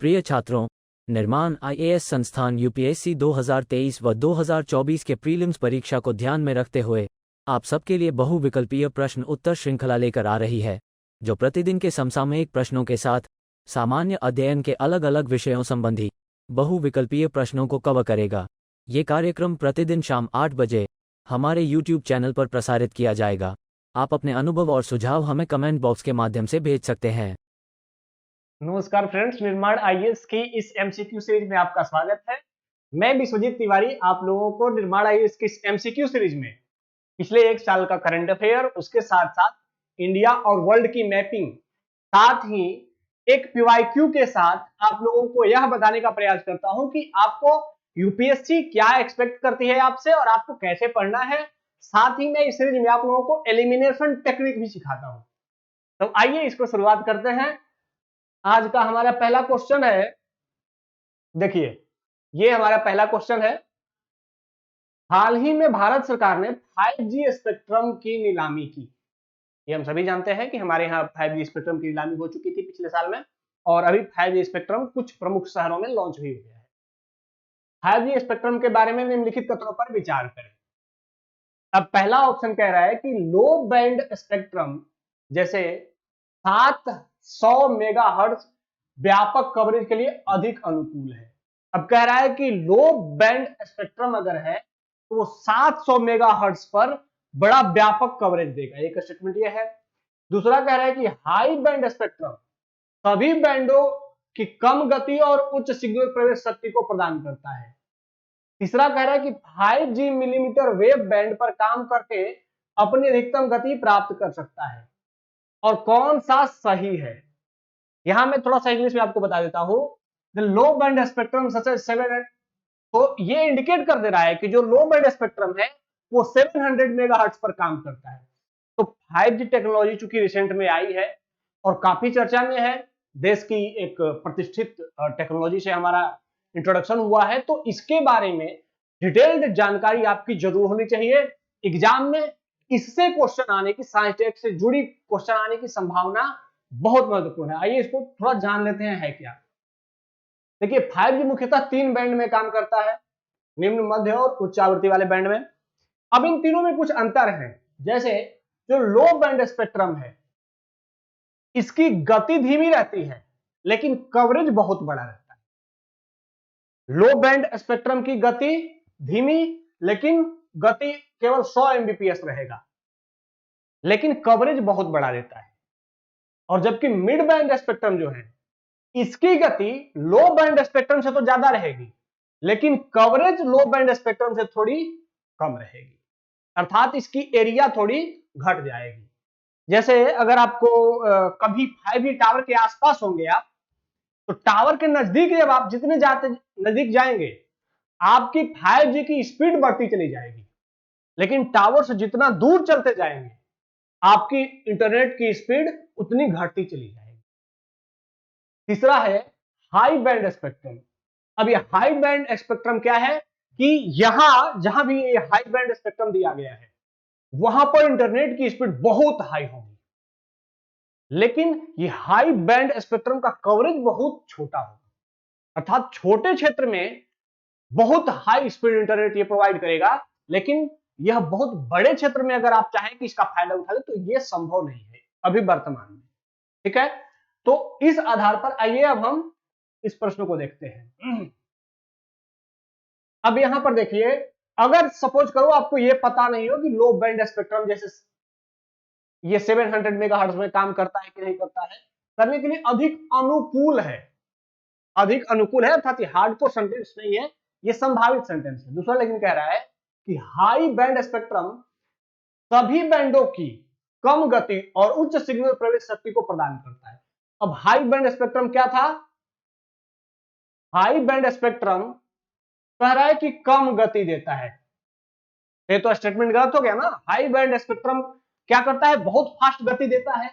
प्रिय छात्रों, निर्माण आईएएस संस्थान यूपीएससी 2023 व 2024 के प्रीलिम्स परीक्षा को ध्यान में रखते हुए आप सबके लिए बहुविकल्पीय प्रश्न उत्तर श्रृंखला लेकर आ रही है, जो प्रतिदिन के समसामयिक प्रश्नों के साथ सामान्य अध्ययन के अलग अलग विषयों संबंधी बहुविकल्पीय प्रश्नों को कवर करेगा। ये कार्यक्रम प्रतिदिन शाम 8 बजे हमारे यूट्यूब चैनल पर प्रसारित किया जाएगा। आप अपने अनुभव और सुझाव हमें कमेंट बॉक्स के माध्यम से भेज सकते हैं। नमस्कार फ्रेंड्स, निर्माण आईएएस की इस एमसीक्यू सीरीज में आपका स्वागत है। मैं विश्वजीत तिवारी आप लोगों को निर्माण आईएएस की इस एमसीक्यू सीरीज में पिछले एक साल का करंट अफेयर, उसके साथ साथ इंडिया और वर्ल्ड की मैपिंग, साथ ही एक पीवाईक्यू के साथ आप लोगों को यह बताने का प्रयास करता हूं कि आपको यूपीएससी क्या एक्सपेक्ट करती है आपसे और आपको कैसे पढ़ना है। साथ ही मैं इस सीरीज में आप लोगों को एलिमिनेशन टेक्निक भी सिखाता हूं। तो आइए इसको शुरुआत करते हैं। आज का हमारा पहला क्वेश्चन है, देखिए ये हमारा पहला क्वेश्चन है। हाल ही में भारत सरकार ने 5G स्पेक्ट्रम की नीलामी की। ये हम सभी जानते हैं कि हमारे यहाँ 5G स्पेक्ट्रम की नीलामी हो चुकी थी पिछले साल में, और अभी 5G स्पेक्ट्रम कुछ प्रमुख शहरों में लॉन्च भी हो गया है। 5G स्पेक्ट्रम के बारे में निम्नलिखित कथनों पर विचार करें। अब पहला ऑप्शन कह रहा है कि लो बैंड स्पेक्ट्रम जैसे 700 मेगाहर्ट्ज व्यापक कवरेज के लिए अधिक अनुकूल है। अब कह रहा है कि लो बैंड स्पेक्ट्रम अगर है तो वो 700 मेगाहर्ट्ज पर बड़ा व्यापक कवरेज देगा, एक स्टेटमेंट ये है। दूसरा कह रहा है कि हाई बैंड स्पेक्ट्रम सभी बैंडों की कम गति और उच्च सिग्नल प्रवेश शक्ति को प्रदान करता है। तीसरा कह रहा है कि 5G मिलीमीटर वेव बैंड पर काम करके अपनी अधिकतम गति प्राप्त कर सकता है। और कौन सा सही है, यहां मैं थोड़ा सा इंग्लिश में आपको बता देता हूं। The low band spectrum such as 700, तो ये इंडिकेट कर दे रहा है कि जो लो बैंड स्पेक्ट्रम है वो 700 मेगाहर्ट्ज पर काम करता है। तो 5G टेक्नोलॉजी चूंकि रिसेंट में आई है और काफी चर्चा में है, देश की एक प्रतिष्ठित टेक्नोलॉजी से हमारा इंट्रोडक्शन हुआ है, तो इसके बारे में डिटेल्ड जानकारी आपकी जरूर होनी चाहिए। एग्जाम में इससे क्वेश्चन आने की, साइंस टेक से जुड़ी क्वेश्चन आने की संभावना बहुत महत्वपूर्ण है। आइए इसको थोड़ा जान लेते हैं है क्या। देखिए 5G मुख्यतः 3 बैंड में काम करता है, निम्न, मध्य और उच्च आवृत्ति वाले बैंड में। अब इन तीनों में कुछ अंतर है। जैसे जो लो बैंड स्पेक्ट्रम है इसकी गति धीमी रहती है लेकिन कवरेज बहुत बड़ा रहता है। लो बैंड स्पेक्ट्रम की गति धीमी लेकिन गति केवल 100 एमबीपीएस रहेगा, लेकिन कवरेज बहुत बड़ा रहता है। और जबकि मिड बैंड स्पेक्ट्रम जो है इसकी गति लो बैंड स्पेक्ट्रम से तो ज्यादा रहेगी, लेकिन कवरेज लो बैंड स्पेक्ट्रम से थोड़ी कम रहेगी, अर्थात इसकी एरिया थोड़ी घट जाएगी। जैसे अगर आपको कभी 5G टावर के आसपास होंगे आप, तो टावर के नजदीक जब आप जितने नजदीक जाएंगे आपकी 5G की स्पीड बढ़ती चली जाएगी, लेकिन टावर से जितना दूर चलते जाएंगे आपकी इंटरनेट की स्पीड उतनी घटती चली जाएगी। तीसरा है हाई बैंड स्पेक्ट्रम। अब ये हाई बैंड स्पेक्ट्रम क्या है कि यहां जहां भी ये हाई बैंड स्पेक्ट्रम दिया गया है वहां पर इंटरनेट की स्पीड बहुत हाई होगी, लेकिन ये हाई बैंड स्पेक्ट्रम का कवरेज बहुत छोटा होगा, अर्थात छोटे क्षेत्र में बहुत हाई स्पीड इंटरनेट ये प्रोवाइड करेगा, लेकिन यह बहुत बड़े क्षेत्र में अगर आप चाहें कि इसका फायदा उठा ले तो यह संभव नहीं है अभी वर्तमान में। ठीक है, तो इस आधार पर आइए अब हम इस प्रश्न को देखते हैं। अब यहां पर देखिए, अगर सपोज करो आपको यह पता नहीं हो कि लो बैंड स्पेक्ट्रम जैसे ये 700 मेगाहर्ट्ज में काम करता है कि नहीं करता है, करने के लिए अधिक अनुकूल है, अधिक अनुकूल है, अर्थात ये हार्डकोर सेंटेंस नहीं है, ये संभावित सेंटेंस है। दूसरा लेकिन कह रहा है कि हाई बैंड स्पेक्ट्रम सभी बैंडों की कम गति और उच्च सिग्नल प्रवेश शक्ति को प्रदान करता है। अब हाई बैंड स्पेक्ट्रम क्या था? हाई बैंड स्पेक्ट्रम कह रहा है कि कम गति देता है, ये तो स्टेटमेंट गलत हो गया ना। हाई बैंड स्पेक्ट्रम क्या करता है? बहुत फास्ट गति देता है,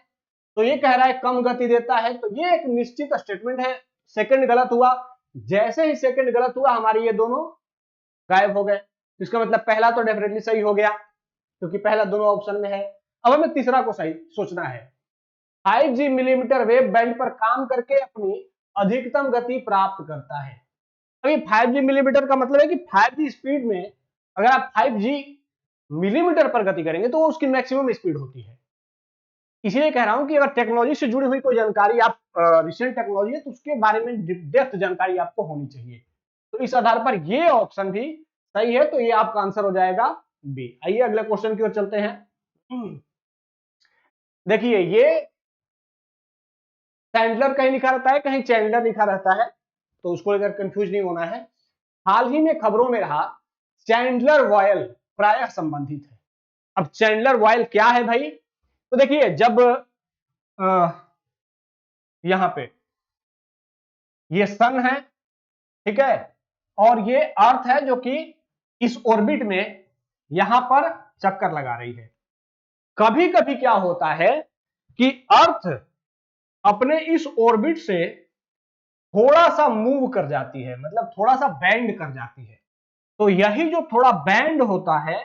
तो ये कह रहा है कम गति देता है, तो ये एक निश्चित स्टेटमेंट है। सेकंड गलत हुआ, जैसे ही सेकंड गलत हुआ हमारे ये दोनों गायब हो गए, इसका मतलब पहला तो डेफिनेटली सही हो गया क्योंकि पहला दोनों ऑप्शन में है। अब हमें तीसरा को सही सोचना है। 5G मिलीमीटर वेव बैंड पर काम करके अपनी अधिकतम गति प्राप्त करता है। अभी 5G मिलीमीटर का मतलब है कि 5G स्पीड में अगर आप 5G मिलीमीटर पर गति करेंगे तो उसकी मैक्सिमम स्पीड होती है। इसीलिए कह रहा हूं कि अगर टेक्नोलॉजी से जुड़ी हुई कोई जानकारी आप रिसेंट टेक्नोलॉजी है तो उसके बारे में डेप्थ जानकारी आपको होनी चाहिए। तो इस आधार पर ये ऑप्शन भी सही है, तो ये आपका आंसर हो जाएगा बी। आइए अगले क्वेश्चन की ओर चलते हैं। देखिए ये चैंडलर कहीं लिखा रहता है, कहीं चैंडलर लिखा रहता है, तो उसको लेकर कंफ्यूज नहीं होना है। हाल ही में खबरों में रहा चैंडलर वॉयल प्रायः संबंधित है। अब चैंडलर वॉयल क्या है भाई? तो देखिए जब यहां पे ये सन है, ठीक है, और ये अर्थ है जो कि इस ऑर्बिट में यहां पर चक्कर लगा रही है। कभी कभी क्या होता है कि अर्थ अपने इस ऑर्बिट से थोड़ा सा मूव कर जाती है, मतलब थोड़ा सा बैंड कर जाती है। तो यही जो थोड़ा बैंड होता है,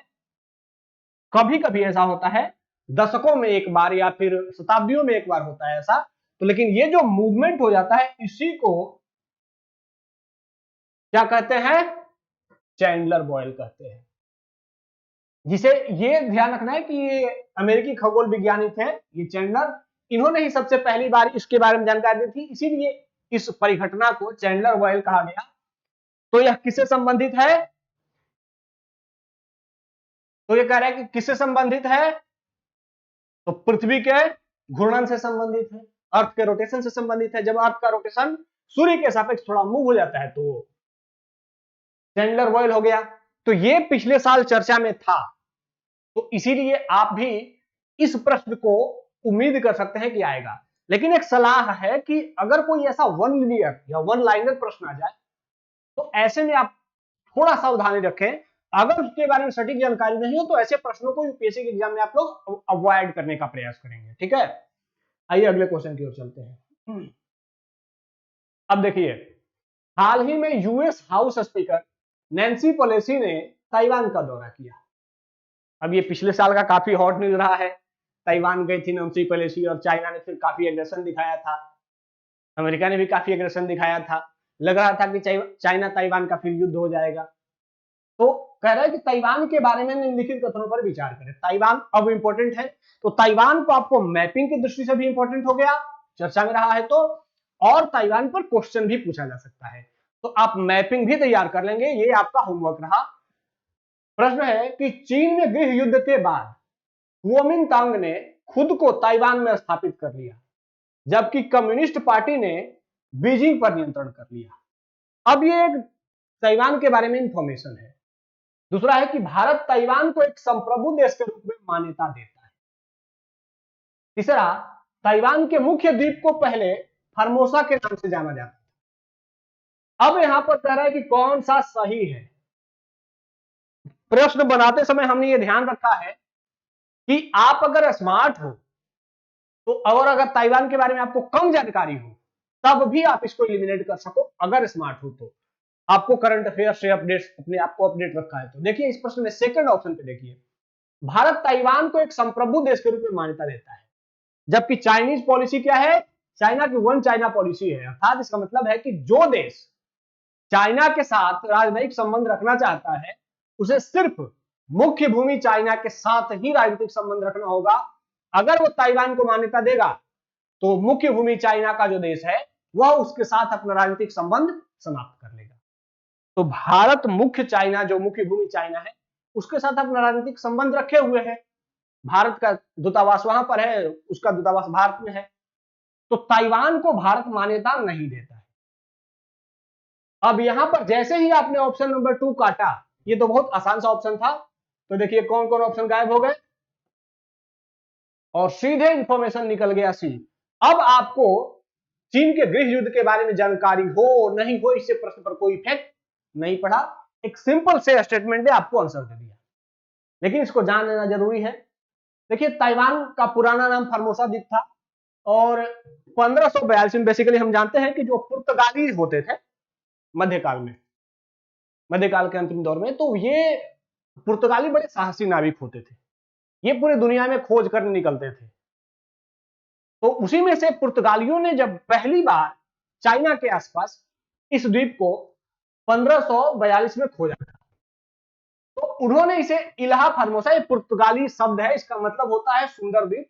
कभी कभी ऐसा होता है, दशकों में एक बार या फिर शताब्दियों में एक बार होता है ऐसा। तो लेकिन ये जो मूवमेंट हो जाता है इसी को क्या कहते हैं? चैंडलर बॉयल कहते हैं। जिसे ये ध्यान रखना है कि ये अमेरिकी खगोल वैज्ञानिक है, ये चैंडलर, इन्होंने ही सबसे पहली बार इसके बारे में जानकारी दी थी, इसीलिए इस परिघटना को चैंडलर बॉयल कहा गया। तो यह किससे संबंधित है? तो ये कह रहा है कि किससे संबंधित है? तो पृथ्वी के घूर्णन से संबंधित है, अर्थ के रोटेशन से संबंधित है। जब अर्थ का रोटेशन सूर्य के सापेक्ष थोड़ा मूव हो जाता है तो चैंडलर बॉयल हो गया। तो ये पिछले साल चर्चा में था, तो इसीलिए आप भी इस प्रश्न को उम्मीद कर सकते हैं कि आएगा। लेकिन एक सलाह है कि अगर कोई ऐसा वन लिनियर या वन लाइनर प्रश्न आ जाए तो ऐसे में आप थोड़ा सावधानी रखें। अगर उसके बारे में सटीक जानकारी नहीं हो तो ऐसे प्रश्नों को यूपीएससी के एग्जाम में आप लोग अवॉइड करने का प्रयास करेंगे, ठीक है। आइए अगले क्वेश्चन की ओर चलते हैं। अब देखिए, हाल ही में US house speaker Nancy Pelosi ने ताइवान का दौरा किया। अब ये पिछले साल का काफी हॉट न्यूज रहा है। ताइवान गई थी नैन्सी पेलोसी और चाइना ने फिर काफी एग्रेशन दिखाया था, अमेरिका ने भी काफी एग्रेशन दिखाया था। लग रहा था कि चाइना ताइवान का फिर युद्ध हो जाएगा। तो कह रहा है कि ताइवान के बारे में निम्नलिखित कथनों पर विचार करें। ताइवान अब इंपॉर्टेंट है, तो ताइवान को आपको मैपिंग की दृष्टि से भी इंपॉर्टेंट हो गया, चर्चा में रहा है तो, और ताइवान पर क्वेश्चन भी पूछा जा सकता है, तो आप मैपिंग भी तैयार कर लेंगे, ये आपका होमवर्क रहा। प्रश्न है कि चीन में गृह युद्ध के बाद कुओमिंतांग ने खुद को ताइवान में स्थापित कर लिया, जबकि कम्युनिस्ट पार्टी ने बीजिंग पर नियंत्रण कर लिया। अब ये एक ताइवान के बारे में इंफॉर्मेशन है। दूसरा है कि भारत ताइवान को एक संप्रभु देश के रूप में मान्यता देता है। तीसरा, ताइवान के मुख्य द्वीप को पहले फॉर्मोसा के नाम से जाना जाता था। अब यहां पर कह रहा है कि कौन सा सही है। प्रश्न बनाते समय हमने ये ध्यान रखा है कि आप अगर स्मार्ट हो तो, और अगर ताइवान के बारे में आपको कम जानकारी हो तब भी आप इसको एलिमिनेट कर सको। अगर स्मार्ट हो तो आपको करंट अफेयर से अपडेट, अपने आप को अपडेट रखा है तो। देखिए इस प्रश्न में सेकंड ऑप्शन पे देखिए, भारत ताइवान को एक संप्रभु देश के रूप में मान्यता देता है, जबकि चाइनीज पॉलिसी क्या है? चाइना की वन चाइना पॉलिसी है। अर्थात इसका मतलब है कि जो देश चाइना के साथ राजनयिक संबंध रखना चाहता है उसे सिर्फ मुख्य भूमि चाइना के साथ ही राजनीतिक संबंध रखना होगा। अगर वो ताइवान को मान्यता देगा तो मुख्य भूमि चाइना का जो देश है वह उसके साथ अपना राजनीतिक संबंध समाप्त कर लेगा। तो भारत मुख्य चाइना, जो मुख्य भूमि चाइना है, उसके साथ अपना राजनीतिक संबंध रखे हुए है। भारत का दूतावास वहां पर है, उसका दूतावास भारत में है। तो ताइवान को भारत मान्यता नहीं देता है। अब यहां पर जैसे ही आपने ऑप्शन नंबर 2 काटा, ये तो बहुत आसान सा ऑप्शन था, तो देखिए कौन कौन ऑप्शन गायब हो गए और सीधे इंफॉर्मेशन निकल गया सी। अब आपको चीन के गृह युद्ध के बारे में जानकारी हो नहीं हो, इससे प्रश्न पर कोई इफेक्ट नहीं पड़ा। एक सिंपल से स्टेटमेंट ने आपको आंसर दे दिया, लेकिन इसको जान लेना जरूरी है। देखिए ताइवान का पुराना नाम फॉर्मोसा द्वीप था और 1542 में बेसिकली हम जानते हैं कि जो पुर्तगाली होते थे मध्यकाल में, मध्यकाल के अंतिम दौर में, तो ये पुर्तगाली बड़े साहसी नाविक होते थे। ये पूरी दुनिया में खोज करने निकलते थे। तो उसी में से पुर्तगालियों ने जब पहली बार चाइना के आसपास इस द्वीप को 1542 में खोजा था। तो उन्होंने इसे इल्हा फार्मोसा, ये पुर्तगाली शब्द है, इसका मतलब होता है सुंदर द्वीप,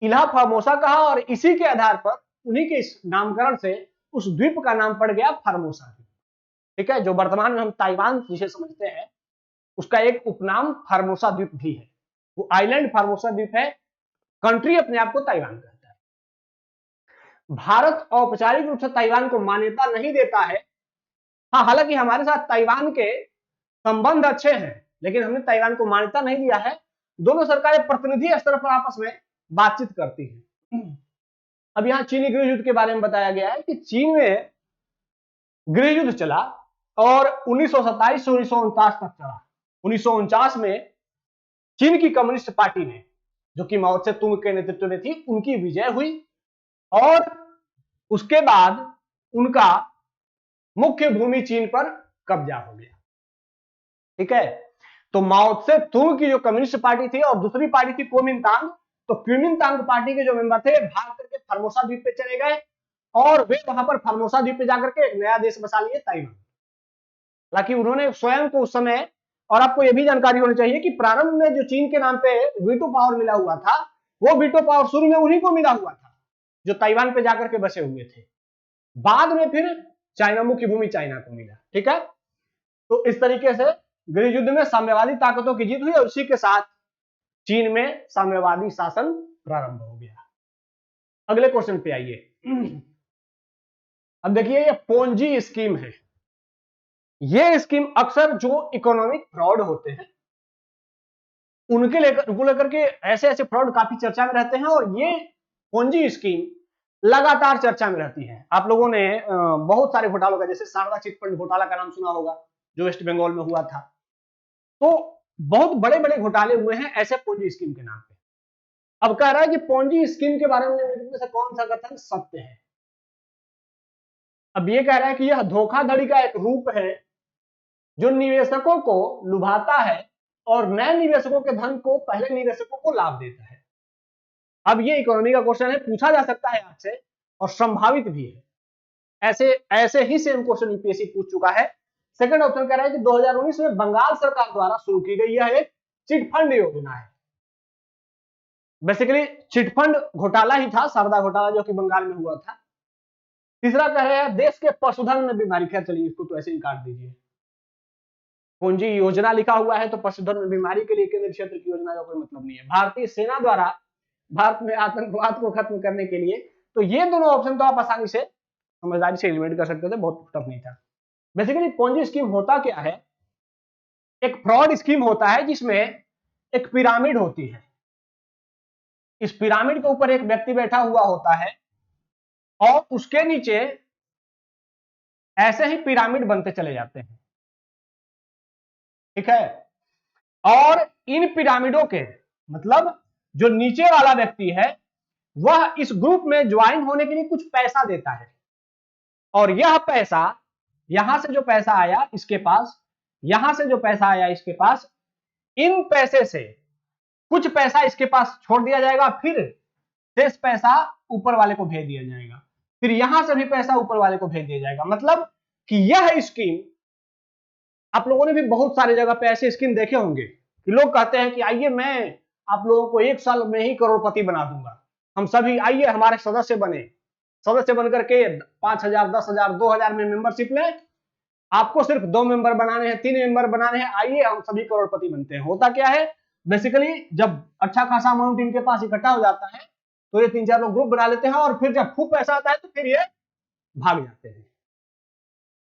इल्हा फार्मोसा कहा और इसी के आधार पर उन्हीं के इस नामकरण से उस द्वीप का नाम पड़ गया फार्मोसा द्वीप। ठीक है, जो वर्तमान में हम ताइवान जिसे समझते हैं उसका एक उपनाम फार्मोसा द्वीप भी है। वो आइलैंड फार्मोसा द्वीप है, कंट्री अपने आप को ताइवान कहता है। भारत औपचारिक रूप से ताइवान को मान्यता नहीं देता है। हाँ, हालांकि हमारे साथ ताइवान के संबंध अच्छे हैं, लेकिन हमने ताइवान को मान्यता नहीं दिया है। दोनों सरकारें प्रतिनिधि स्तर पर आपस में बातचीत करती हैं। अब यहां चीनी गृह युद्ध के बारे में बताया गया है कि चीन में गृह युद्ध चला और 1927 से 1949 तक चला। 1949 में चीन की कम्युनिस्ट पार्टी ने, जो कि माओ से तुंग के नेतृत्व में थी, उनकी विजय हुई और उसके बाद उनका मुख्य भूमि चीन पर कब्जा हो गया। ठीक है, तो माओ से तुंग की जो कम्युनिस्ट पार्टी थी और दूसरी पार्टी थी कुओमिंतांग, तो कुओमिंतांग पार्टी के जो मेंबर थे भाग करके फार्मोसा द्वीप पे चले गए और वे वहां पर फार्मोसा द्वीप पे जाकर के एक नया देश बसा लिए, ताइवान। हालांकि उन्होंने स्वयं को उस समय, और आपको यह भी जानकारी होनी चाहिए कि प्रारंभ में जो चीन के नाम पे वीटो पावर मिला हुआ था, वो वीटो पावर शुरू में उन्हीं को मिला हुआ था जो ताइवान पे जाकर के बसे हुए थे। बाद में फिर चाइना, मुख्य भूमि चाइना को मिला। ठीक है, तो इस तरीके से गृह युद्ध में साम्यवादी ताकतों की जीत हुई और उसी के साथ चीन में साम्यवादी शासन प्रारंभ हो गया। अगले क्वेश्चन पे आइए। अब देखिए, ये पोंजी स्कीम है। ये स्कीम अक्सर जो इकोनॉमिक फ्रॉड होते हैं उनको लेकर के ऐसे ऐसे फ्रॉड काफी चर्चा में रहते हैं और ये पोंजी स्कीम लगातार चर्चा में रहती है। आप लोगों ने बहुत सारे घोटालों का, जैसे शारदा चिटफंड घोटाला का नाम सुना होगा जो वेस्ट बंगाल में हुआ था। तो बहुत बड़े बड़े घोटाले हुए हैं ऐसे पोंजी स्कीम के नाम पे। अब कह रहा है कि पोंजी स्कीम के बारे में निम्नलिखित में से कौन सा कथन सत्य है। अब ये कह रहा है कि यह धोखाधड़ी का एक रूप है जो निवेशकों को लुभाता है और नए निवेशकों के धन को पहले निवेशकों को लाभ देता है। अब ये इकोनॉमी का क्वेश्चन है, पूछा जा सकता है आपसे और संभावित भी है। ऐसे ही सेम क्वेश्चन यूपीएससी पूछ चुका है। सेकंड ऑप्शन कह रहा है कि 2019 में बंगाल सरकार द्वारा शुरू की गई यह एक चिटफंड योजना है। बेसिकली चिटफंड घोटाला ही था, शारदा घोटाला जो कि बंगाल में हुआ था। तीसरा कह रहे हैं देश के पशुधन में बीमारी। खैर चलिए, इसको तो ऐसे ही काट दीजिए। पूंजी योजना लिखा हुआ है तो पशुधन में बीमारी के लिए केंद्रीय क्षेत्र की योजना का कोई मतलब नहीं है। भारतीय सेना द्वारा भारत में आतंकवाद को खत्म करने के लिए, तो ये दोनों ऑप्शन तो आप आसानी से समझदारी से एलिमिनेट कर सकते थे, बहुत टफ नहीं था। बेसिकली पोंजी स्कीम होता क्या है, एक फ्रॉड स्कीम होता है जिसमें एक पिरामिड होती है। इस पिरामिड के ऊपर एक व्यक्ति बैठा हुआ होता है और उसके नीचे ऐसे ही पिरामिड बनते चले जाते हैं। ठीक है, और इन पिरामिडों के मतलब जो नीचे वाला व्यक्ति है वह इस ग्रुप में ज्वाइन होने के लिए कुछ पैसा देता है और यह पैसा, यहां से जो पैसा आया इसके पास, यहां से जो पैसा आया इसके पास, इन पैसे से कुछ पैसा इसके पास छोड़ दिया जाएगा, फिर शेष पैसा ऊपर वाले को भेज दिया जाएगा, फिर यहां से भी पैसा ऊपर वाले को भेज दिया जाएगा। मतलब कि यह स्कीम, आप लोगों ने भी बहुत सारी जगह पे ऐसे स्कीम देखे होंगे कि लोग कहते हैं कि आइए मैं आप लोगों को 1 साल में ही करोड़पति बना दूंगा, हम सभी आइए हमारे सदस्य बने। सदस्य बनकर के 5,000, 10,000, 2,000 में मेंबरशिप लें, आपको सिर्फ 2 मेंबर बनाने हैं, 3 मेंबर बनाने हैं, आइए हम सभी करोड़पति बनते हैं। होता क्या है, बेसिकली जब अच्छा खासा अमाउंट इनके पास इकट्ठा हो जाता है तो ये 3-4 लोग ग्रुप बना लेते हैं और फिर जब खूब पैसा आता है तो फिर ये भाग जाते हैं।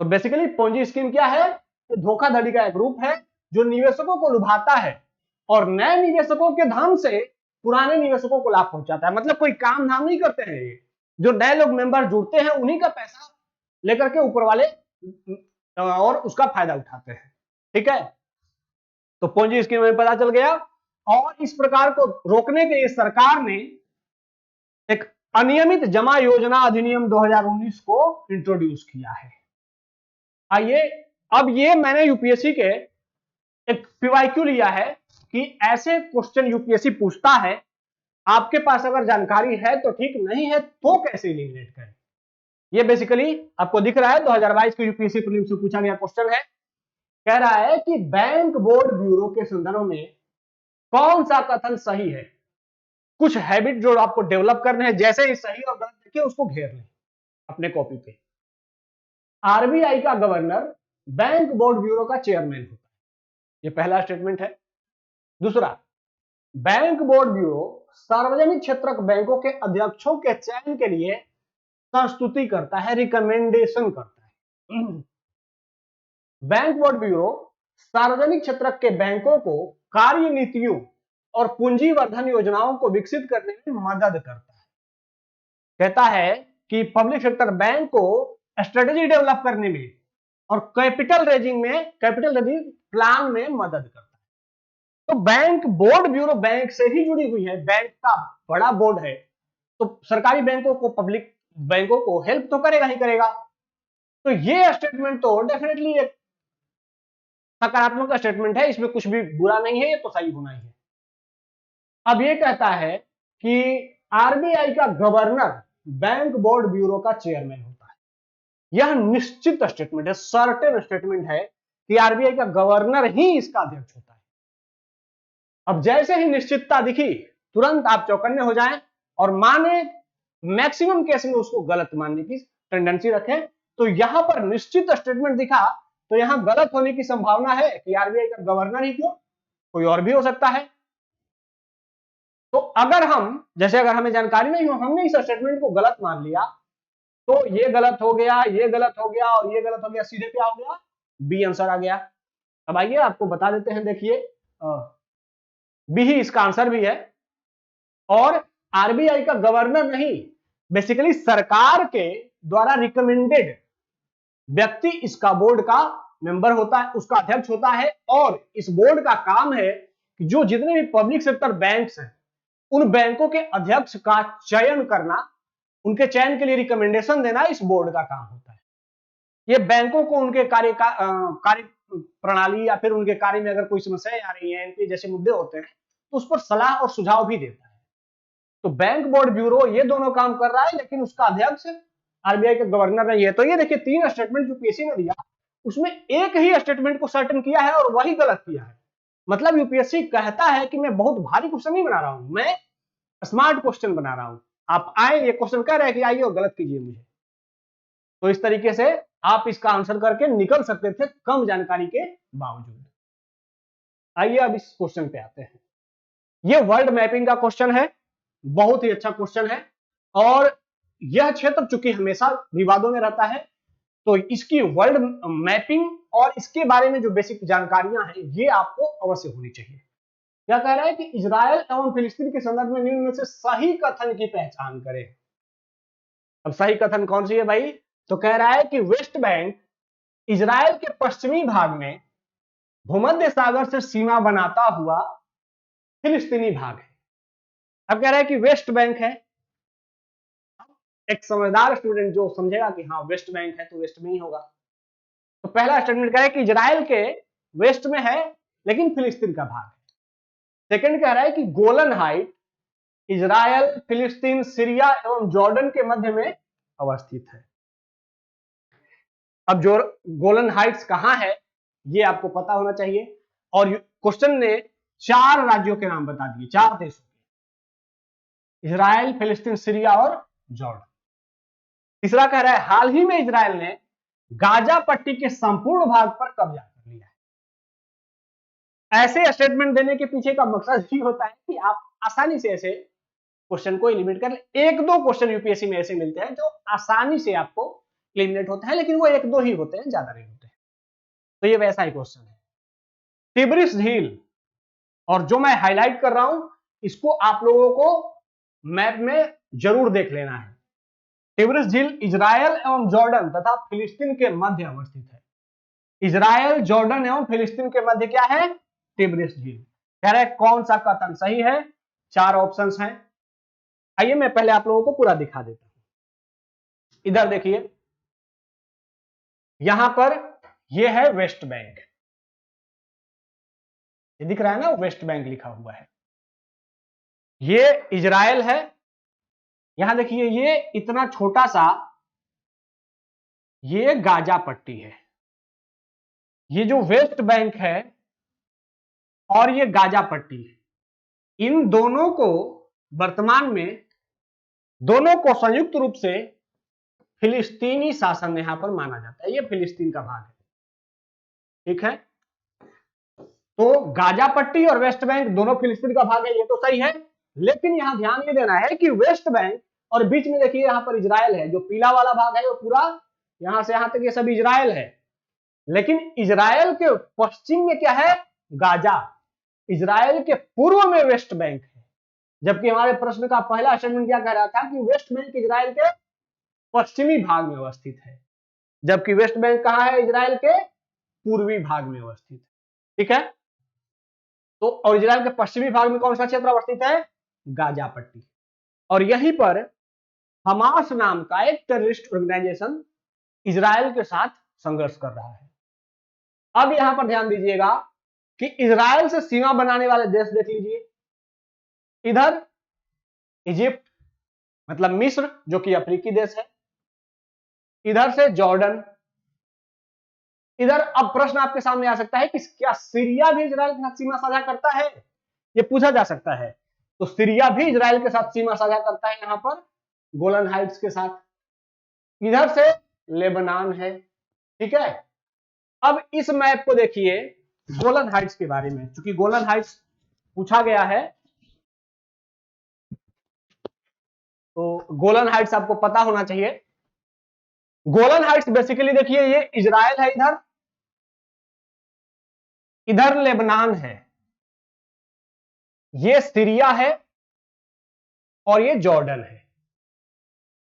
तो बेसिकली पोंजी स्कीम क्या है, धोखाधड़ी का एक रूप है जो निवेशकों को लुभाता है और नए निवेशकों के धन से पुराने निवेशकों को लाभ पहुंचाता है। मतलब कोई काम धाम नहीं करते हैं ये, जो नए लोग मेंबर जुड़ते हैं उन्हीं का पैसा लेकर के ऊपर वाले और उसका फायदा उठाते हैं। ठीक है, तो पोंजी स्कीम में पता चल गया। और इस प्रकार को रोकने के लिए सरकार ने एक अनियमित जमा योजना अधिनियम 2019 को इंट्रोड्यूस किया है। आइए, अब ये मैंने यूपीएससी के एक पीवाईक्यू लिया है कि ऐसे क्वेश्चन यूपीएससी पूछता है, आपके पास अगर जानकारी है तो ठीक, नहीं है तो कैसे एलिमिनेट करें। ये बेसिकली आपको दिख रहा है 2022 के यूपीएससी प्रीलिम्स से पूछा गया क्वेश्चन है। कह रहा है कि बैंक बोर्ड ब्यूरो के संदर्भ में कौन सा कथन सही है। कुछ हैबिट जो आपको डेवलप करने हैं, जैसे ही सही और गलत देखिए उसको घेर लें अपने कॉपी पे। आरबीआई का गवर्नर बैंक बोर्ड ब्यूरो का चेयरमैन होता है, ये पहला स्टेटमेंट है। दूसरा, बैंक बोर्ड ब्यूरो सार्वजनिक क्षेत्र बैंकों के अध्यक्षों के चयन के लिए संस्तुति करता है, रिकमेंडेशन करता है। बैंक बोर्ड ब्यूरो सार्वजनिक क्षेत्र के बैंकों को कार्य नीतियों और पूंजीवर्धन योजनाओं को विकसित करने में मदद करता है। कहता है कि पब्लिक सेक्टर बैंक को स्ट्रेटेजी डेवलप करने में और कैपिटल रेजिंग प्लान में मदद करता है। तो बैंक बोर्ड ब्यूरो बैंक से ही जुड़ी हुई है, बैंक का बड़ा बोर्ड है, तो सरकारी बैंकों को, पब्लिक बैंकों को हेल्प तो करेगा ही करेगा। तो ये स्टेटमेंट तो डेफिनेटली एक सकारात्मक स्टेटमेंट है, इसमें कुछ भी बुरा नहीं है, ये तो सही होना ही है। अब ये कहता है कि आरबीआई का गवर्नर बैंक बोर्ड ब्यूरो का चेयरमैन होता है। यह निश्चित स्टेटमेंट है, सर्टेन स्टेटमेंट है कि आरबीआई का गवर्नर ही इसका अध्यक्ष होता है। अब जैसे ही निश्चितता दिखी तुरंत आप चौकन्ने हो जाएं और माने, मैक्सिमम केस में उसको गलत मानने की टेंडेंसी रखें। तो यहां पर निश्चित स्टेटमेंट दिखा तो यहां गलत होने की संभावना है कि आरबीआई का गवर्नर ही क्यों, कोई और भी हो सकता है। तो अगर हमें जानकारी नहीं हो, हमने इस स्टेटमेंट को गलत मान लिया, तो ये गलत हो गया, ये गलत हो गया और ये गलत हो गया, सीधे क्या हो गया, बी आंसर आ गया। अब आइए आपको बता देते हैं, देखिए बी ही इसका आंसर भी है। और आरबीआई का गवर्नर नहीं, बेसिकली सरकार के द्वारा रिकमेंडेड व्यक्ति इसका बोर्ड का मेंबर होता है, उसका अध्यक्ष होता है। और इस बोर्ड का काम है कि जो जितने भी पब्लिक सेक्टर बैंक्स हैं उन बैंकों के अध्यक्ष का चयन करना, उनके चयन के लिए रिकमेंडेशन देना इस बोर्ड का काम होता है। ये बैंकों को उनके कार्य प्रणाली या फिर उनके कार्य में अगर कोई समस्याएं आ रही हैं, इनके जैसे मुद्दे होते हैं, तो उस पर सलाह और सुझाव भी देता है। तो बैंक बोर्ड ब्यूरो ये दोनों काम कर रहा है, लेकिन उसका अध्यक्ष आरबीआई का गवर्नर नहीं है। तो ये देखिए 3 स्टेटमेंट जो यूपीएससी ने दिया, उसमें एक ही स्टेटमेंट को सर्टेन किया है और वही गलत किया है। मतलब यूपीएससी कहता है कि मैं बहुत भारी क्वेश्चन नहीं बना रहा हूं, मैं स्मार्ट क्वेश्चन बना रहा हूं। आप आए, ये क्वेश्चन कह रहे हैं कि आइए और गलत कीजिए मुझे। तो इस तरीके से आप इसका आंसर करके निकल सकते थे कम जानकारी के बावजूद। आइए अब इस क्वेश्चन पे आते हैं। ये वर्ल्ड मैपिंग का क्वेश्चन है, बहुत ही अच्छा क्वेश्चन है। और यह क्षेत्र चूंकि हमेशा विवादों में रहता है, तो इसकी वर्ल्ड मैपिंग और इसके बारे में जो बेसिक जानकारियां हैं ये आपको अवश्य होनी चाहिए। क्या कह रहा है कि इजराइल एवं फिलिस्तीन के संदर्भ में निम्न में से सही कथन की पहचान करें। अब सही कथन कौन सी है भाई? तो कह रहा है कि वेस्ट बैंक इजराइल के पश्चिमी भाग में भूमध्य सागर से सीमा बनाता हुआ फिलिस्तीनी भाग है। अब कह रहा है कि वेस्ट बैंक है। एक समझदार स्टूडेंट जो समझेगा कि हाँ वेस्ट बैंक है तो वेस्ट में ही होगा। तो पहला स्टेटमेंट कह रहा है कि इजराइल के वेस्ट में है लेकिन फिलिस्तीन का भाग है। सेकंड कह रहा है कि गोलन हाइट इजराइल, फिलिस्तीन, सीरिया एवं जॉर्डन के मध्य में अवस्थित है। अब जो गोलन हाइट्स कहां है ये आपको पता होना चाहिए। और क्वेश्चन ने 4 राज्यों के नाम बता दिए, 4 देशों के, इजराइल, फिलिस्तीन, सीरिया और जॉर्डन। तीसरा कह रहा है हाल ही में इजराइल ने गाजा पट्टी के संपूर्ण भाग पर कब्जा कर लिया है। ऐसे स्टेटमेंट देने के पीछे का मकसद ही होता है कि आप आसानी से ऐसे क्वेश्चन को एलिमिनेट कर ले। 1-2 क्वेश्चन यूपीएससी में ऐसे मिलते हैं जो आसानी से आपको एलिमिनेट होते हैं, लेकिन वो 1-2 ही होते हैं, ज्यादा नहीं होते हैं। तो ये वैसा ही क्वेश्चन है। तिब्रिस झील, और जो मैं हाईलाइट कर रहा हूं इसको आप लोगों को मैप में जरूर देख लेना है। तिब्रिस झील इजराइल एवं जॉर्डन तथा फिलिस्तीन के मध्य अवस्थित है। इजराइल, जॉर्डन एवं फिलिस्तीन के मध्य क्या है? तिब्रिस झील। कह रहे हैं कौन सा कथन सही है? 4 ऑप्शंस हैं। आइए मैं पहले आप लोगों को पूरा दिखा देता हूं। इधर देखिए, यहां पर यह है वेस्ट बैंक, ये दिख रहा है ना, वेस्ट बैंक लिखा हुआ है। ये इजराइल है। यहां देखिए ये इतना छोटा सा ये गाजा पट्टी है, ये जो वेस्ट बैंक है और ये गाजा पट्टी है, इन दोनों को वर्तमान में दोनों को संयुक्त रूप से फिलिस्तीनी शासन यहां पर माना जाता है। ये फिलिस्तीन का भाग है, ठीक है। तो गाजा पट्टी और वेस्ट बैंक दोनों फिलिस्तीन का भाग है, ये तो सही है। लेकिन यहां ध्यान ये देना है कि वेस्ट बैंक और बीच में देखिए यहां पर इजराइल है, जो पीला वाला भाग है वो पूरा यहां से यहां तक ये सब इजराइल है। लेकिन इजराइल के पश्चिम में क्या है? गाजा। इजराइल के पूर्व में वेस्ट बैंक है। जबकि हमारे प्रश्न का पहला स्टेटमेंट क्या कह रहा था कि वेस्ट बैंक इजराइल के पश्चिमी भाग में अवस्थित है, जबकि वेस्ट बैंक कहां है? इजराइल के पूर्वी भाग में अवस्थित है, ठीक है। तो और इजराइल के पश्चिमी भाग में कौन सा क्षेत्र अवस्थित है? गाजा पट्टी। और यहीं पर हमास नाम का एक टेररिस्ट ऑर्गेनाइजेशन इजराइल के साथ संघर्ष कर रहा है। अब यहां पर ध्यान दीजिएगा कि इजराइल से सीमा बनाने वाले देश देख लीजिए। इधर इजिप्ट मतलब मिस्र, जो कि अफ्रीकी देश है, इधर से जॉर्डन, इधर। अब प्रश्न आपके सामने आ सकता है कि क्या सीरिया भी इजराइल के साथ सीमा साझा करता है? ये पूछा जा सकता है। तो सीरिया भी इजराइल के साथ सीमा साझा करता है, यहां पर गोलन हाइट्स के साथ। इधर से लेबनान है, ठीक है। अब इस मैप को देखिए गोलन हाइट्स के बारे में, क्योंकि गोलन हाइट्स पूछा गया है, तो गोलन हाइट्स आपको पता होना चाहिए। गोलन हाइट्स बेसिकली देखिए, ये इजराइल है इधर, इधर लेबनान है, ये सीरिया है और ये जॉर्डन है।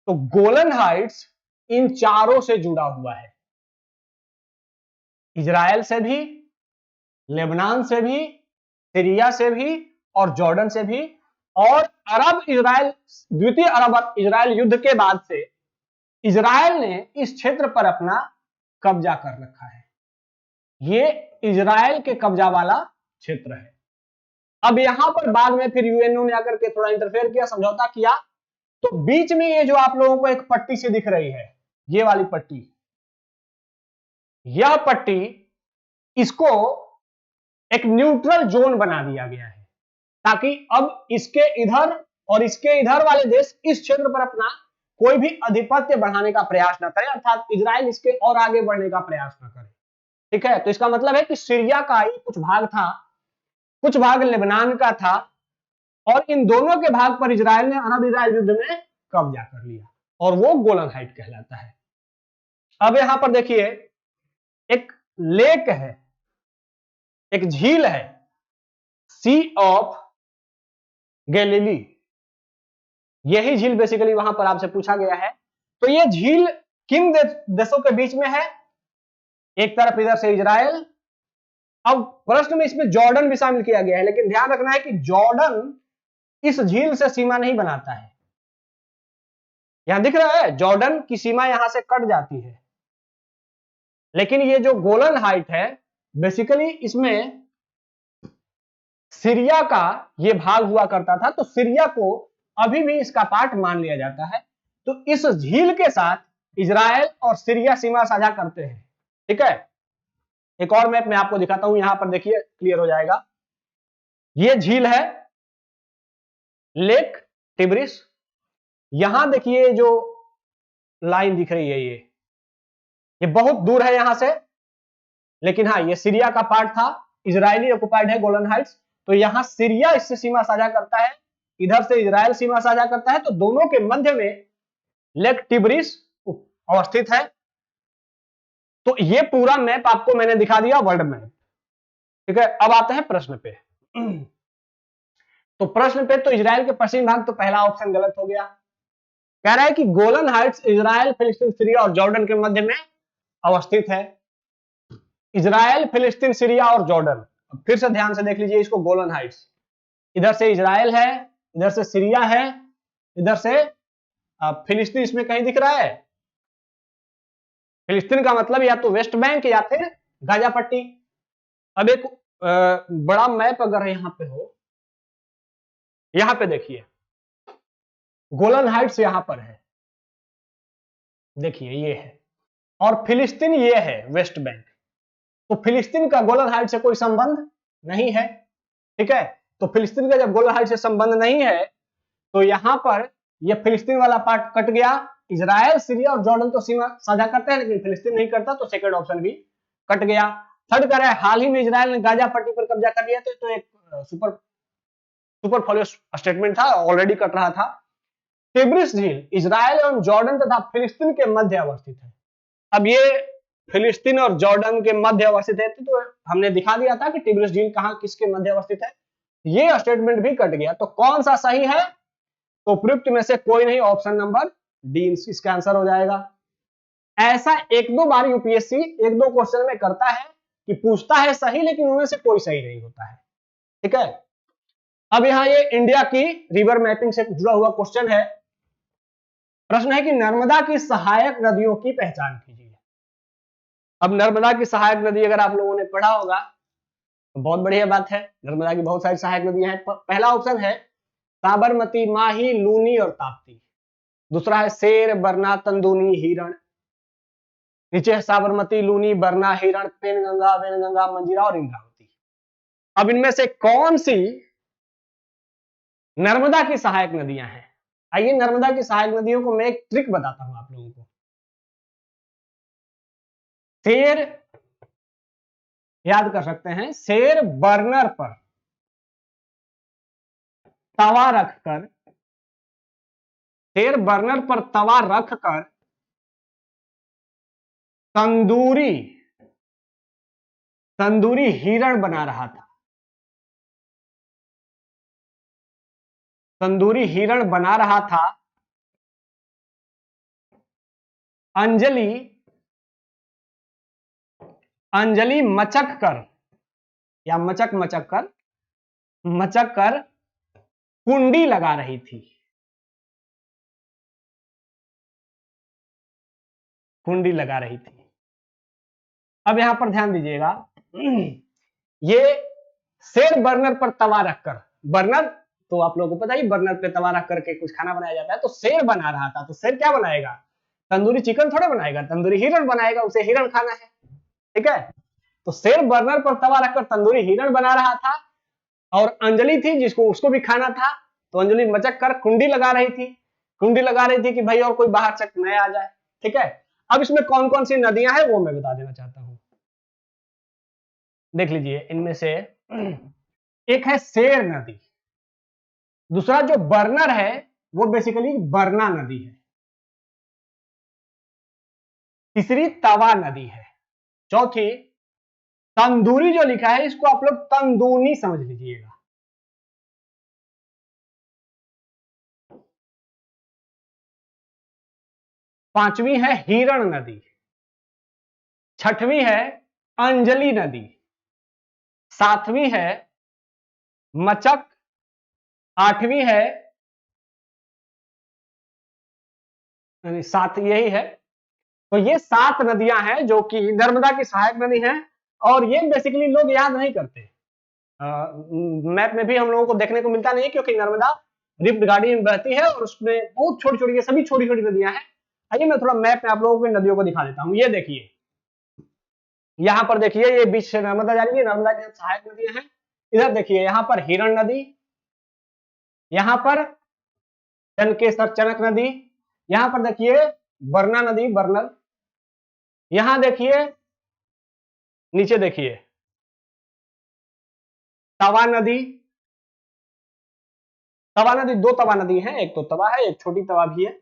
तो गोलन हाइट्स इन चारों से जुड़ा हुआ है, इजराइल से भी, लेबनान से भी, सीरिया से भी और जॉर्डन से भी। और अरब इजराइल, द्वितीय अरब इजराइल युद्ध के बाद से इजराइल ने इस क्षेत्र पर अपना कब्जा कर रखा है। ये इजराइल के कब्जा वाला क्षेत्र है। अब यहां पर बाद में फिर यूएनओ ने आकर के थोड़ा इंटरफेयर किया, समझौता किया। तो बीच में ये जो आप लोगों को एक पट्टी से दिख रही है, ये वाली पट्टी, यह पट्टी, इसको एक न्यूट्रल जोन बना दिया गया है, ताकि अब इसके इधर और इसके इधर वाले देश इस क्षेत्र पर अपना कोई भी आधिपत्य बढ़ाने का प्रयास न करें, अर्थात इजराइल इसके और आगे बढ़ने का प्रयास न करे, ठीक है। तो इसका मतलब है कि सीरिया का ही कुछ भाग था, कुछ भाग लेबनान का था, और इन दोनों के भाग पर इजराइल ने अरब इजराइल युद्ध में कब्जा कर लिया, और वो गोलन हाइट कहलाता है। अब यहां पर देखिए एक लेक है, एक झील है, सी ऑफ गैलिली, यही झील बेसिकली वहां पर आपसे पूछा गया है। तो ये झील किन देशों के बीच में है? एक तरफ इधर से इजराइल। अब प्रश्न में इसमें जॉर्डन भी शामिल किया गया है, लेकिन ध्यान रखना है कि जॉर्डन इस झील से सीमा नहीं बनाता है। यहां दिख रहा है जॉर्डन की सीमा यहां से कट जाती है, लेकिन ये जो गोलन हाइट है बेसिकली इसमें सीरिया का ये भाग हुआ करता था, तो सीरिया को अभी भी इसका पार्ट मान लिया जाता है। तो इस झील के साथ इजराइल और सीरिया सीमा साझा करते हैं, ठीक है। एक और मैप मैं आपको दिखाता हूं, यहां पर देखिए क्लियर हो जाएगा। ये झील है लेक टिब्रिस, यहां देखिए जो लाइन दिख रही है ये बहुत दूर है यहां से, लेकिन हाँ ये सीरिया का पार्ट था, इजरायली ऑक्युपाइड है गोलन हाइट्स। तो यहां सीरिया इससे सीमा साझा करता है, इधर से इजराइल सीमा साझा करता है, तो दोनों के मध्य में लेक टिब्रिस अवस्थित है। तो ये पूरा मैप आपको मैंने दिखा दिया, वर्ल्ड मैप, ठीक है। अब आते हैं प्रश्न पे। तो प्रश्न पे तो इजराइल के पश्चिमी भाग, तो पहला ऑप्शन गलत हो गया। कह रहा है कि गोलन हाइट्स इजराइल, फिलिस्तीन, सीरिया और जॉर्डन के मध्य में अवस्थित है। इजराइल, फिलिस्तीन, सीरिया और जॉर्डन। फिर से ध्यान से देख लीजिए इसको, गोलन हाइट्स, इधर से इजराइल है, इधर से सीरिया है, इधर से फिलिस्तीन इसमें कहीं दिख रहा है। फिलिस्तीन का मतलब या तो वेस्ट बैंक या फिर गाजा पट्टी। अब एक बड़ा मैप अगर यहां पे हो, यहां पे देखिए गोलन हाइट्स यहां पर है, देखिए ये है, और फिलिस्तीन ये है वेस्ट बैंक। तो फिलिस्तीन का गोलन हाइट से कोई संबंध नहीं है, ठीक है। तो फिलिस्तीन का जब गोलन हाइट से संबंध नहीं है तो यहां पर यह फिलिस्तीन वाला पार्ट कट गया। इजराइल, सीरिया और जॉर्डन तो सीमा साझा करते हैं लेकिन फिलिस्तीन नहीं करता, तो सेकंड ऑप्शन भी कट गया। थर्ड कह रहा है हाल ही में इजराइल ने गाजा पट्टी पर कब्जा कर लिया, तो एक सुपरफ्लुइड स्टेटमेंट था, ऑलरेडी कट रहा था। तिब्रिस झील इजराइल एवं जॉर्डन तथा फिलिस्तीन के मध्य अवस्थित है। अब ये फिलिस्तीन और जॉर्डन के मध्य अवस्थित है, तो हमने दिखा दिया था कि तिब्रिस झील कहां किसके मध्य अवस्थित है। ये स्टेटमेंट भी कट गया। तो कौन सा सही है? तो उपयुक्त में से कोई नहीं, ऑप्शन नंबर डी इसका आंसर हो जाएगा। ऐसा एक दो बार यूपीएससी एक दो क्वेश्चन में करता है कि पूछता है सही लेकिन उनमें से कोई सही नहीं होता है, ठीक है। अब यहां ये इंडिया की रिवर मैपिंग से जुड़ा हुआ क्वेश्चन है। प्रश्न है कि नर्मदा की सहायक नदियों की पहचान कीजिए। अब नर्मदा की सहायक नदी अगर आप लोगों ने पढ़ा होगा तो बहुत बढ़िया बात है। नर्मदा की बहुत सारी सहायक नदियां हैं। पहला ऑप्शन है साबरमती, माही, लूनी और ताप्ती। दूसरा है शेर, बरना, तंदूनी, हिरण। नीचे है साबरमती, लूनी, बरना, हिरण, पेनगंगा, वेनगंगा, मंजीरा और इंद्रावती। अब इनमें से कौन सी नर्मदा की सहायक नदियां हैं? आइए नर्मदा की सहायक नदियों को मैं एक ट्रिक बताता हूं आप लोगों को। शेर याद कर सकते हैं, शेर बर्नर पर तवा रखकर, शेर बर्नर पर तवा रखकर तंदूरी हिरण बना रहा था। तंदूरी हिरण बना रहा था। अंजलि मचक कर या मचक कर कुंडी लगा रही थी। कुंडी लगा रही थी। अब यहां पर ध्यान दीजिएगा, ये शेर बर्नर पर तवा रखकर, बर्नर तो आप लोगों को पता ही, बर्नर पे तवा रख करके कुछ खाना बनाया जाता है। तो शेर बना रहा था, तो शेर क्या बनाएगा? तंदूरी चिकन थोड़े बनाएगा, तंदूरी हिरण बनाएगा, उसे हिरण खाना है, ठीक है। तो शेर बर्नर पर तवा रखकर तंदूरी हिरण बना रहा था और अंजलि थी जिसको उसको भी खाना था, तो अंजलि मचक कर कुंडी लगा रही थी। कुंडी लगा रही थी कि भाई और कोई बाहर से नया आ जाए, ठीक है। अब इसमें कौन कौन सी नदियां हैं वो मैं बता देना चाहता हूं। देख लीजिए, इनमें से एक है शेर नदी, दूसरा जो बर्नर है वो बेसिकली बरना नदी है, तीसरी तवा नदी है, चौथी तंदूरी जो लिखा है इसको आप लोग तंदूनी समझ लीजिएगा। पांचवी है हिरण नदी, छठवीं है अंजलि नदी, सातवीं है मचक, आठवीं है, सात यही है। तो ये 7 नदियां हैं जो कि नर्मदा की सहायक नदी हैं और ये बेसिकली लोग याद नहीं करते। मैप में भी हम लोगों को देखने को मिलता नहीं क्योंकि नर्मदा रिफ्ट गाड़ी में बहती है और उसमें बहुत छोटी छोटी, ये सभी छोटी छोटी नदियां हैं। आइए मैं थोड़ा मैप में आप लोगों को नदियों को दिखा देता हूं। ये देखिए, यहां पर देखिए, ये बीच से नर्मदा जा रही है, नर्मदा की सहायक नदियां हैं। इधर देखिए, यहां पर हिरण नदी, यहां पर चनकेसर चनक नदी, यहां पर देखिए बरना नदी, बर्नर, यहां देखिए, नीचे देखिए तवा नदी। तवा नदी, 2 तवा नदी है, एक तो तवा है, एक छोटी तवा भी है।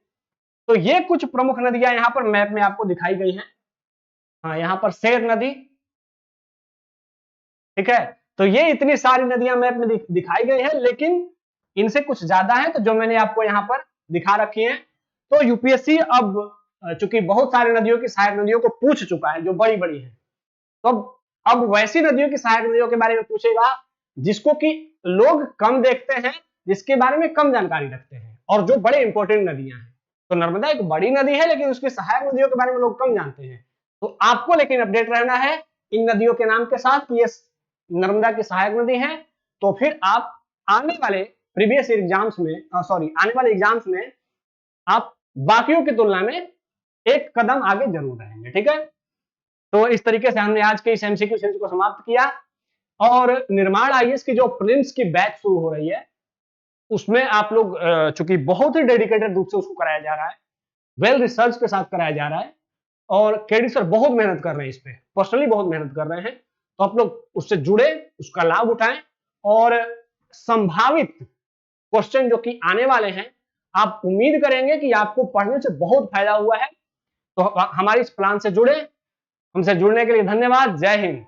तो ये कुछ प्रमुख नदियां यहां पर मैप में आपको दिखाई गई हैं। हाँ, यहां पर शेर नदी, ठीक है। तो ये इतनी सारी नदियां मैप में दिखाई गई है, लेकिन इनसे कुछ ज्यादा है, तो जो मैंने आपको यहां पर दिखा रखी है। तो यूपीएससी अब चूंकि बहुत सारी नदियों की सहायक नदियों को पूछ चुका है जो बड़ी बड़ी है, तो अब वैसी नदियों की सहायक नदियों के बारे में पूछेगा जिसको कि लोग कम देखते हैं, जिसके बारे में कम जानकारी रखते हैं और जो बड़े इंपॉर्टेंट नदियां हैं। तो नर्मदा एक बड़ी नदी है लेकिन उसकी सहायक नदियों के बारे में लोग कम जानते हैं। तो आपको लेकिन अपडेट रहना है इन नदियों के नाम के साथ कि ये नर्मदा की सहायक नदी है। तो फिर आप आने वाले प्रीवियस एग्जाम्स में, आने वाले एग्जाम्स में आप बाकियों की तुलना में एक कदम आगे जरूर रहेंगे। ठीक है, तो इस तरीके से हमने आज के इस एमसीक्यू सीरीज को समाप्त किया। और निर्माण आईएएस की जो प्रीलिम्स की बैच शुरू हो रही है, उसमें आप लोग चूंकि बहुत ही डेडिकेटेड रूप से उसको कराया जा रहा है, वेल रिसर्च के साथ कराया जा रहा है, और केडी सर बहुत मेहनत कर रहे हैं इस पे, पर्सनली बहुत मेहनत कर रहे हैं, तो आप लोग उससे जुड़े, उसका लाभ उठाएं, और संभावित क्वेश्चन जो कि आने वाले हैं, आप उम्मीद करेंगे कि आपको पढ़ने से बहुत फायदा हुआ है, तो हमारे इस प्लान से जुड़े। हमसे जुड़ने के लिए धन्यवाद। जय हिंद।